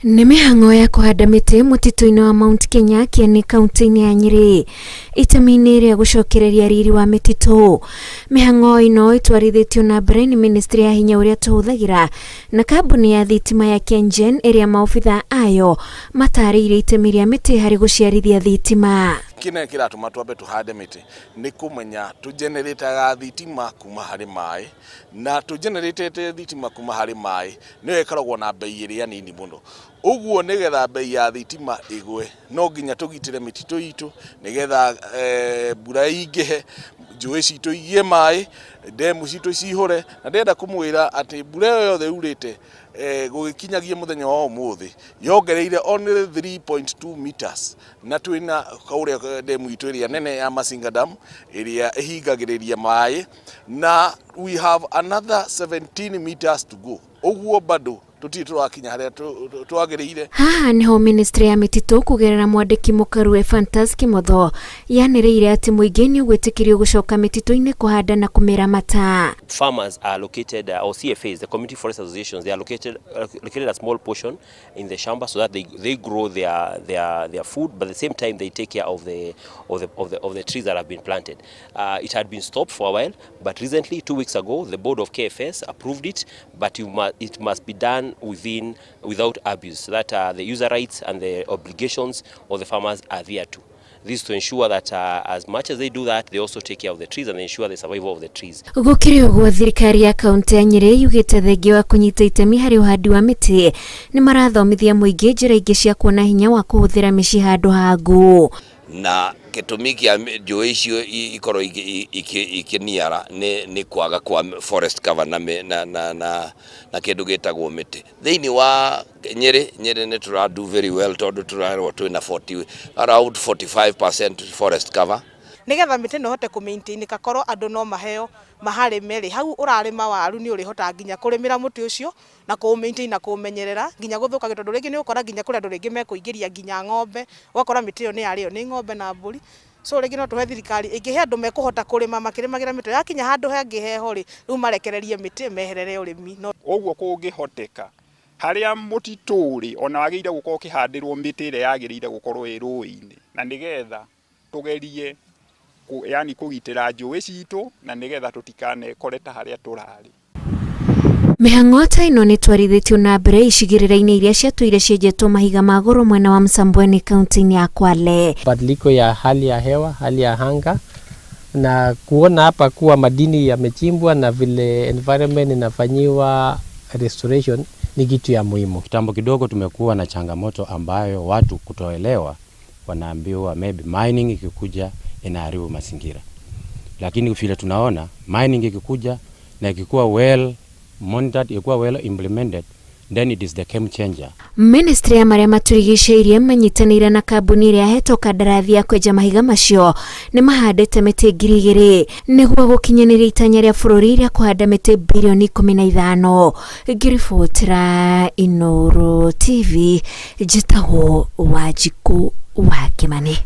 Nĩ mĩhang'o ya kũhanda mĩtĩ mũtitũ-inĩ wa Mount Kenya kĩeni kaunti-inĩ ya Nyeri itemi-inĩ rĩa gũcokereria riri wa mĩtitũ. Mĩhang'o ĩno ĩtwarithĩtio na mbere nĩ ministry ya hinya ũrĩa tũhũthagĩra na kambuni ya thitima ya KenGen ĩrĩa maobitha ayo matarĩire itemi rĩa mĩtĩ harĩ gũciarithia thitima. Kĩnene kĩratũma twambe tũhande mĩtĩ nĩ kũmenya tũgenerĩtaga thitima kuma harĩ maĩ, na tũgenerĩtete thitima kuma harĩ maĩ nĩyo ĩkoragwo na bei ĩrĩa nini mũno. Ũguo nĩgetha bei ya thitima ĩgwe no nginya tũgitĩre mĩtitũ itũ nĩgetha mbura ingĩhe, njũĩ citũ igĩe maĩ, ndemu citũ cihũre, na ndĩrenda kũmwĩra atĩ mbura ĩyo yothe yurĩte gũgĩkinyagia mũthenya wa ũmũthĩ yongereire only 3.2 meters, na twĩna kaũrĩa ndemu itũ ĩrĩa nene ya Masinga Dam ĩrĩa ĩhingagĩrĩria maĩ, na we have another 17 meters to go. Ũguo bado tuti turakinya haria twagĩrĩire. Haha niho ministry ya mĩtitũ kugerera mwandĩki mũkaru Fantas Kimotho yanĩrĩire atĩ Mũingĩ nĩ ũgwĩtĩkĩrio gũcoka mĩtitũ-inĩ kũhanda na kũmĩra mata. Farmers are located, or CFAs, the community forest associations, they are located a small portion in the shamba so that they grow their food, but at the same time they take care of the trees that have been planted. It had been stopped for a while, but recently 2 weeks ago the board of KFS approved it, but it must be done without abuse, so that the user rights and the obligations of the farmers are there too. This to ensure that as much as they do that, they also take care of the trees and ensure the survival of the trees. Gũkĩrĩ ũguo thirikari ya kaunti ya Nyeri yugĩte thengia wa kũnyita itemi harĩ ũhandi wa mĩtĩ nĩ marathomithia Mũingĩ njĩra ingĩ cia kuona hinya wa kũhũthĩra mĩciĩ handũ ha ngũ. Na gĩtũmi kĩa njũĩ icio ikorwo ikĩniara nĩ kwaga kwa forest cover na kĩndũ gĩtagwo mĩtĩ. Thĩinĩ wa Nyeri nĩ tũradu very well tondũ tũrarwo twĩna around 45% forest cover. Nĩgetha mĩtĩ no hote kũ-maintain kakorwo andũ no maheo maharĩme rĩ, hau ũrarĩma waru nĩ ũrĩhota nginya kũrĩmĩra mũtĩ ũcio na kũ-maintain na kũmenyerera nginya gũthũka tondũ rĩngĩ nĩ ũkora nginya kũrĩa andũ rĩngĩ mekũingĩria nginya ng'ombe, ũgakora mĩtĩ ĩyo nĩ yarĩo nĩ ng'ombe na mbũri. So rĩngĩ no tũhe thirikari ĩngĩhe andũ mekũhota kũrĩma makĩrĩmagĩra mĩtĩ, yakinya handũ hangĩ heho rĩ, rĩu marekererie mĩtĩ meherere ũrĩmi. Ũguo kũngĩhoteka harĩa mũtitũ rĩ, ona wagĩrĩire gũkorwo kĩhandĩrwo mĩtĩ ĩrĩa yagĩrĩire gũkorwo ĩ rũĩ-inĩ, na nĩgetha tũgerie yani kũgitĩra njũĩ citũ na nĩgetha tũtikanekore ta harĩa tũrarĩ. Mĩhang'o ta ĩno nĩ twarithĩtio na mbere icigĩrĩra-inĩ iria ciatũire cienjetwo mahiga ma goro mwena wa Msambweni kaunti-inĩ ya Kwale. Badiliko ya hali ya hewa, hali ya anga na kuona hapa kuwa madini yamechimbwa na vile environment inafanyiwa restoration ni kitu ya muhimu. Kitambo kidogo tumekuwa na changamoto ambayo watu kutoelewa, wanaambiwa maybe mining ikikuja inaharibu mazingira. Lakini vile tunaona mining ikikuja na ikikuwa well monitored, ikikuwa well implemented, then it is the game changer. Ministry ya marĩa maturigicĩirie manyitanĩire na kambuni ĩrĩa hetwo kandarathi ya kwenja mahiga macio nĩ mahandĩte mĩtĩ 2,000 nĩguo gũkinyanĩria itanya rĩa bũrũri rĩa kũhanda mĩtĩ bilioni 15. Ngĩribotera Inooro TV, njĩtagwo Wanjikũ wa Kĩmani.